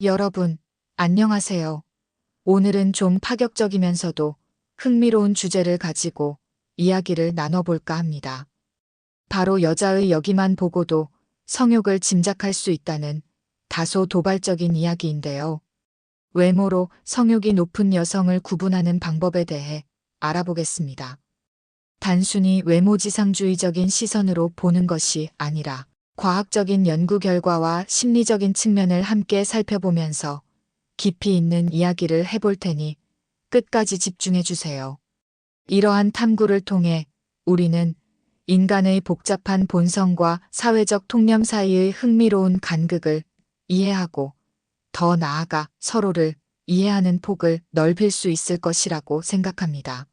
여러분, 안녕하세요. 오늘은 좀 파격적이면서도 흥미로운 주제를 가지고 이야기를 나눠볼까 합니다. 바로 여자의 여기만 보고도 성욕을 짐작할 수 있다는 다소 도발적인 이야기인데요. 외모로 성욕이 높은 여성을 구분하는 방법에 대해 알아보겠습니다. 단순히 외모지상주의적인 시선으로 보는 것이 아니라 과학적인 연구 결과와 심리적인 측면을 함께 살펴보면서 깊이 있는 이야기를 해볼 테니 끝까지 집중해 주세요. 이러한 탐구를 통해 우리는 인간의 복잡한 본성과 사회적 통념 사이의 흥미로운 간극을 이해하고 더 나아가 서로를 이해하는 폭을 넓힐 수 있을 것이라고 생각합니다.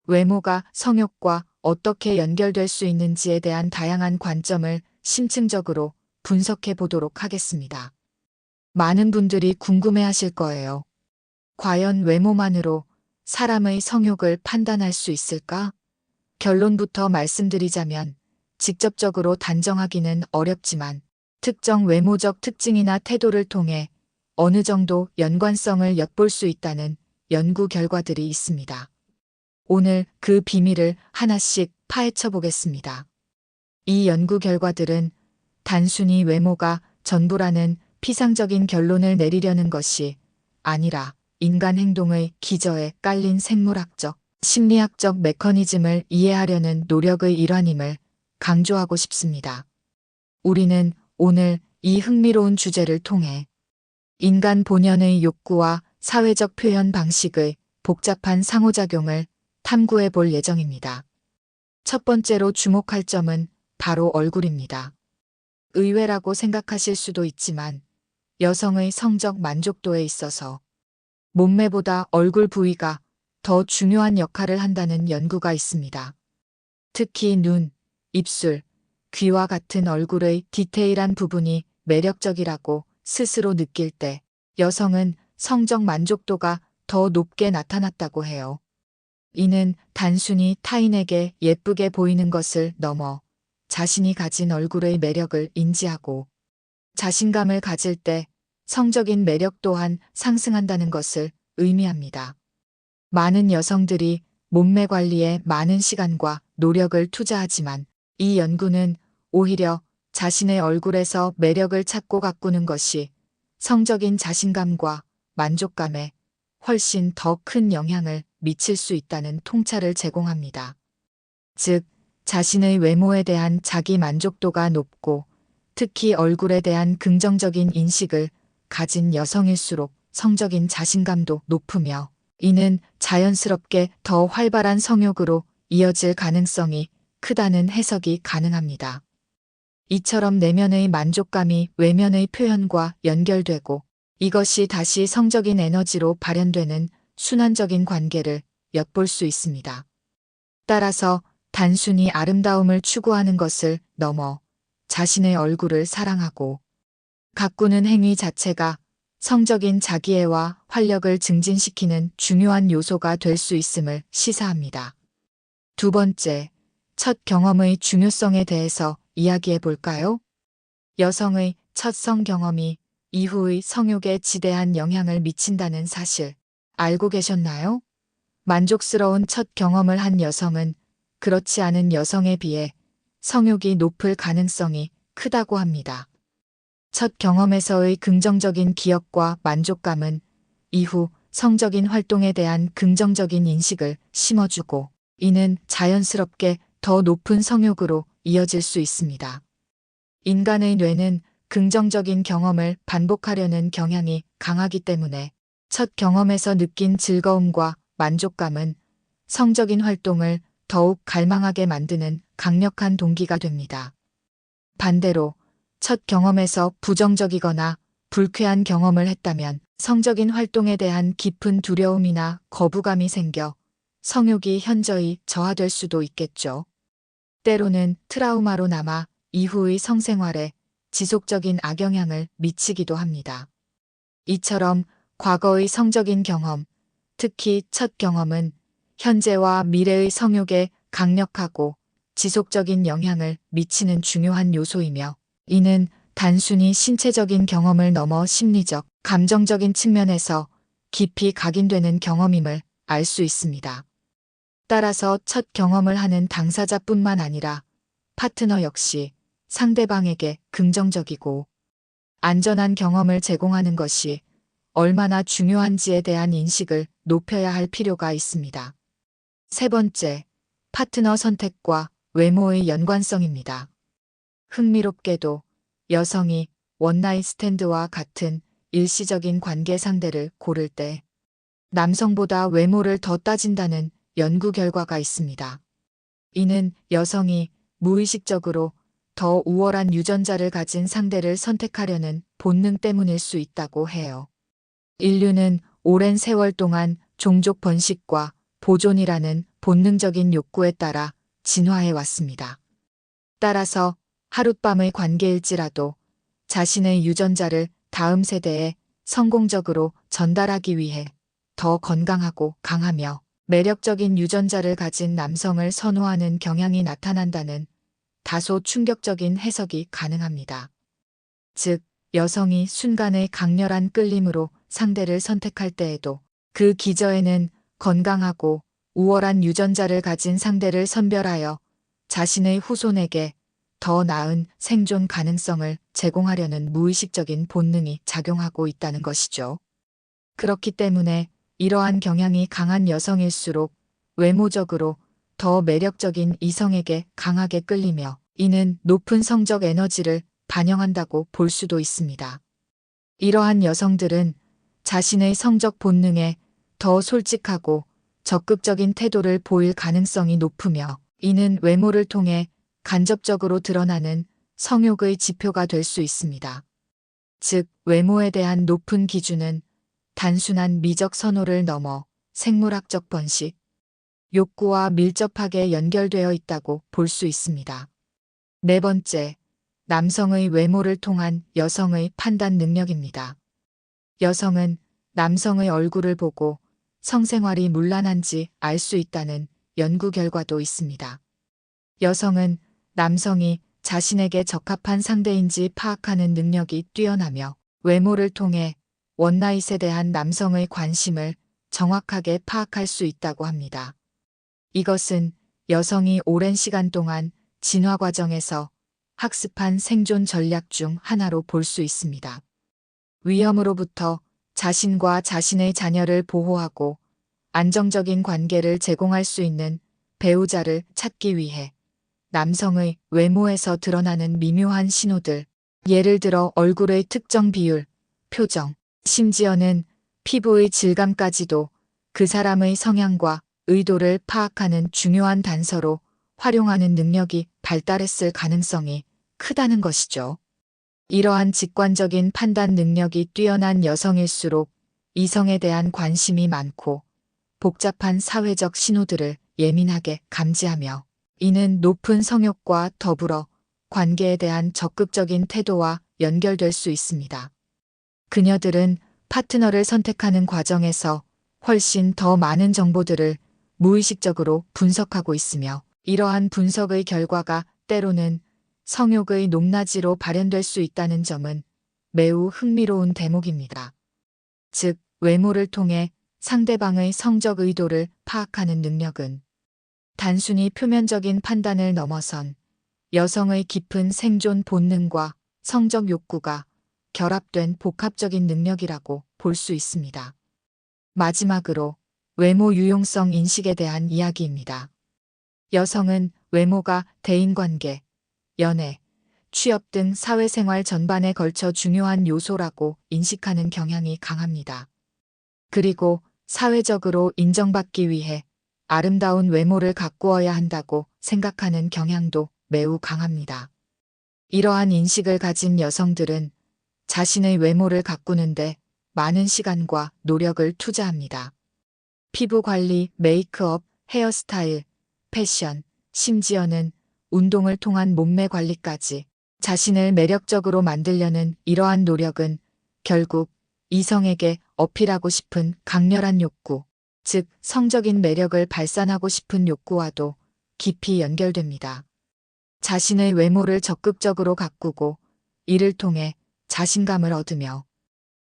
외모가 성욕과 어떻게 연결될 수 있는지에 대한 다양한 관점을 심층적으로 분석해 보도록 하겠습니다. 많은 분들이 궁금해 하실 거예요. 과연 외모만으로 사람의 성욕을 판단할 수 있을까? 결론부터 말씀드리자면 직접적으로 단정하기는 어렵지만 특정 외모적 특징이나 태도를 통해 어느 정도 연관성을 엿볼 수 있다는 연구 결과들이 있습니다. 오늘 그 비밀을 하나씩 파헤쳐 보겠습니다. 이 연구 결과들은 단순히 외모가 전부라는 피상적인 결론을 내리려는 것이 아니라 인간 행동의 기저에 깔린 생물학적, 심리학적 메커니즘을 이해하려는 노력의 일환임을 강조하고 싶습니다. 우리는 오늘 이 흥미로운 주제를 통해 인간 본연의 욕구와 사회적 표현 방식의 복잡한 상호작용을 탐구해 볼 예정입니다. 첫 번째로 주목할 점은 바로 얼굴입니다. 의외라고 생각하실 수도 있지만 여성의 성적 만족도에 있어서 몸매보다 얼굴 부위가 더 중요한 역할을 한다는 연구가 있습니다. 특히 눈, 입술, 귀와 같은 얼굴의 디테일한 부분이 매력적이라고 스스로 느낄 때 여성은 성적 만족도가 더 높게 나타났다고 해요. 이는 단순히 타인에게 예쁘게 보이는 것을 넘어 자신이 가진 얼굴의 매력을 인지하고 자신감을 가질 때 성적인 매력 또한 상승한다는 것을 의미합니다. 많은 여성들이 몸매 관리에 많은 시간과 노력을 투자하지만 이 연구는 오히려 자신의 얼굴에서 매력을 찾고 가꾸는 것이 성적인 자신감과 만족감에 훨씬 더 큰 영향을 미칠 수 있다는 통찰을 제공합니다. 즉, 자신의 외모에 대한 자기 만족도가 높고 특히 얼굴에 대한 긍정적인 인식을 가진 여성일수록 성적인 자신감도 높으며 이는 자연스럽게 더 활발한 성욕으로 이어질 가능성이 크다는 해석이 가능합니다. 이처럼 내면의 만족감이 외면의 표현과 연결되고 이것이 다시 성적인 에너지로 발현되는 순환적인 관계를 엿볼 수 있습니다. 따라서 단순히 아름다움을 추구하는 것을 넘어 자신의 얼굴을 사랑하고 가꾸는 행위 자체가 성적인 자기애와 활력을 증진시키는 중요한 요소가 될 수 있음을 시사합니다. 두 번째, 첫 경험의 중요성에 대해서 이야기해 볼까요? 여성의 첫 성경험이 이후의 성욕에 지대한 영향을 미친다는 사실 알고 계셨나요? 만족스러운 첫 경험을 한 여성은 그렇지 않은 여성에 비해 성욕이 높을 가능성이 크다고 합니다. 첫 경험에서의 긍정적인 기억과 만족감은 이후 성적인 활동에 대한 긍정적인 인식을 심어주고 이는 자연스럽게 더 높은 성욕으로 이어질 수 있습니다. 인간의 뇌는 긍정적인 경험을 반복하려는 경향이 강하기 때문에 첫 경험에서 느낀 즐거움과 만족감은 성적인 활동을 더욱 갈망하게 만드는 강력한 동기가 됩니다. 반대로 첫 경험에서 부정적이거나 불쾌한 경험을 했다면 성적인 활동에 대한 깊은 두려움이나 거부감이 생겨 성욕이 현저히 저하될 수도 있겠죠. 때로는 트라우마로 남아 이후의 성생활에 지속적인 악영향을 미치기도 합니다. 이처럼 과거의 성적인 경험, 특히 첫 경험은 현재와 미래의 성욕에 강력하고 지속적인 영향을 미치는 중요한 요소이며 이는 단순히 신체적인 경험을 넘어 심리적, 감정적인 측면에서 깊이 각인되는 경험임을 알 수 있습니다. 따라서 첫 경험을 하는 당사자뿐만 아니라 파트너 역시 상대방에게 긍정적이고 안전한 경험을 제공하는 것이 얼마나 중요한지에 대한 인식을 높여야 할 필요가 있습니다. 세 번째, 파트너 선택과 외모의 연관성입니다. 흥미롭게도 여성이 원나잇 스탠드와 같은 일시적인 관계 상대를 고를 때 남성보다 외모를 더 따진다는 연구 결과가 있습니다. 이는 여성이 무의식적으로 더 우월한 유전자를 가진 상대를 선택하려는 본능 때문일 수 있다고 해요. 인류는 오랜 세월 동안 종족 번식과 보존이라는 본능적인 욕구에 따라 진화해 왔습니다. 따라서 하룻밤의 관계일지라도 자신의 유전자를 다음 세대에 성공적으로 전달하기 위해 더 건강하고 강하며 매력적인 유전자를 가진 남성을 선호하는 경향이 나타난다는 다소 충격적인 해석이 가능합니다. 즉, 여성이 순간의 강렬한 끌림으로 상대를 선택할 때에도 그 기저에는 건강하고 우월한 유전자를 가진 상대를 선별하여 자신의 후손에게 더 나은 생존 가능성을 제공하려는 무의식적인 본능이 작용하고 있다는 것이죠. 그렇기 때문에 이러한 경향이 강한 여성일수록 외모적으로 더 매력적인 이성에게 강하게 끌리며 이는 높은 성적 에너지를 반영한다고 볼 수도 있습니다. 이러한 여성들은 자신의 성적 본능에 더 솔직하고 적극적인 태도를 보일 가능성이 높으며 이는 외모를 통해 간접적으로 드러나는 성욕의 지표가 될 수 있습니다. 즉, 외모에 대한 높은 기준은 단순한 미적 선호를 넘어 생물학적 번식, 욕구와 밀접하게 연결되어 있다고 볼 수 있습니다. 네 번째, 남성의 외모를 통한 여성의 판단 능력입니다. 여성은 남성의 얼굴을 보고 성생활이 문란한지 알 수 있다는 연구 결과도 있습니다. 여성은 남성이 자신에게 적합한 상대인지 파악하는 능력이 뛰어나며 외모를 통해 원나잇에 대한 남성의 관심을 정확하게 파악할 수 있다고 합니다. 이것은 여성이 오랜 시간 동안 진화 과정에서 학습한 생존 전략 중 하나로 볼 수 있습니다. 위험으로부터 자신과 자신의 자녀를 보호하고 안정적인 관계를 제공할 수 있는 배우자를 찾기 위해 남성의 외모에서 드러나는 미묘한 신호들, 예를 들어 얼굴의 특정 비율, 표정, 심지어는 피부의 질감까지도 그 사람의 성향과 의도를 파악하는 중요한 단서로 활용하는 능력이 발달했을 가능성이 크다는 것이죠. 이러한 직관적인 판단 능력이 뛰어난 여성일수록 이성에 대한 관심이 많고 복잡한 사회적 신호들을 예민하게 감지하며 이는 높은 성욕과 더불어 관계에 대한 적극적인 태도와 연결될 수 있습니다. 그녀들은 파트너를 선택하는 과정에서 훨씬 더 많은 정보들을 무의식적으로 분석하고 있으며 이러한 분석의 결과가 때로는 성욕의 높낮이로 발현될 수 있다는 점은 매우 흥미로운 대목입니다. 즉, 외모를 통해 상대방의 성적 의도를 파악하는 능력은 단순히 표면적인 판단을 넘어선 여성의 깊은 생존 본능과 성적 욕구가 결합된 복합적인 능력이라고 볼 수 있습니다. 마지막으로 외모 유용성 인식에 대한 이야기입니다. 여성은 외모가 대인관계, 연애, 취업 등 사회생활 전반에 걸쳐 중요한 요소라고 인식하는 경향이 강합니다. 그리고 사회적으로 인정받기 위해 아름다운 외모를 가꾸어야 한다고 생각하는 경향도 매우 강합니다. 이러한 인식을 가진 여성들은 자신의 외모를 가꾸는데 많은 시간과 노력을 투자합니다. 피부 관리, 메이크업, 헤어스타일, 패션, 심지어는 운동을 통한 몸매 관리까지 자신을 매력적으로 만들려는 이러한 노력은 결국 이성에게 어필하고 싶은 강렬한 욕구, 즉 성적인 매력을 발산하고 싶은 욕구와도 깊이 연결됩니다. 자신의 외모를 적극적으로 가꾸고 이를 통해 자신감을 얻으며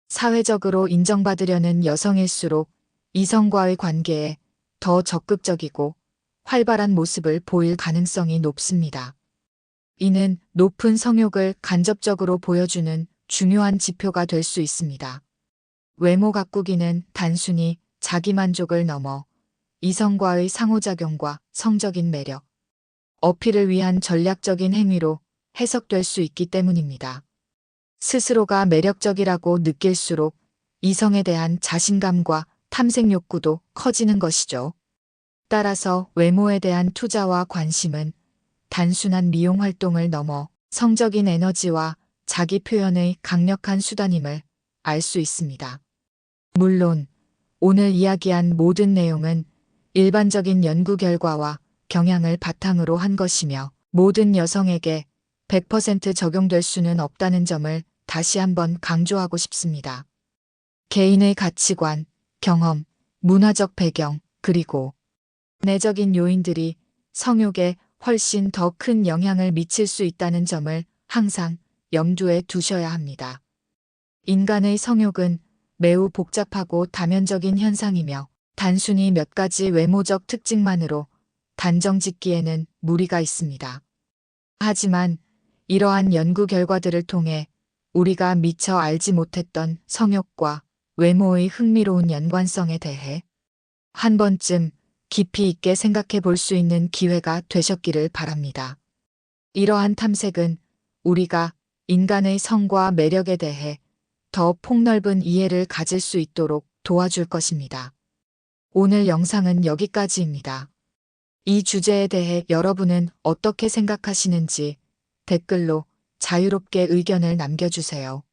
사회적으로 인정받으려는 여성일수록 이성과의 관계에 더 적극적이고 활발한 모습을 보일 가능성이 높습니다. 이는 높은 성욕을 간접적으로 보여주는 중요한 지표가 될 수 있습니다. 외모 가꾸기는 단순히 자기만족을 넘어 이성과의 상호작용과 성적인 매력, 어필을 위한 전략적인 행위로 해석될 수 있기 때문입니다. 스스로가 매력적이라고 느낄수록 이성에 대한 자신감과 탐색 욕구도 커지는 것이죠. 따라서 외모에 대한 투자와 관심은 단순한 미용 활동을 넘어 성적인 에너지와 자기 표현의 강력한 수단임을 알 수 있습니다. 물론 오늘 이야기한 모든 내용은 일반적인 연구 결과와 경향을 바탕으로 한 것이며 모든 여성에게 100% 적용될 수는 없다는 점을 다시 한번 강조하고 싶습니다. 개인의 가치관, 경험, 문화적 배경, 그리고 내적인 요인들이 성욕에 훨씬 더 큰 영향을 미칠 수 있다는 점을 항상 염두에 두셔야 합니다. 인간의 성욕은 매우 복잡하고 다면적인 현상이며 단순히 몇 가지 외모적 특징만으로 단정 짓기에는 무리가 있습니다. 하지만 이러한 연구 결과들을 통해 우리가 미처 알지 못했던 성욕과 외모의 흥미로운 연관성에 대해 한 번쯤 깊이 있게 생각해 볼 수 있는 기회가 되셨기를 바랍니다. 이러한 탐색은 우리가 인간의 성과 매력에 대해 더 폭넓은 이해를 가질 수 있도록 도와줄 것입니다. 오늘 영상은 여기까지입니다. 이 주제에 대해 여러분은 어떻게 생각하시는지 댓글로 자유롭게 의견을 남겨주세요.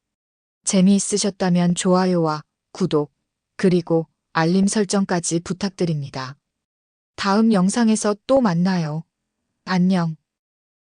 재미있으셨다면 좋아요와 구독, 그리고 알림 설정까지 부탁드립니다. 다음 영상에서 또 만나요. 안녕.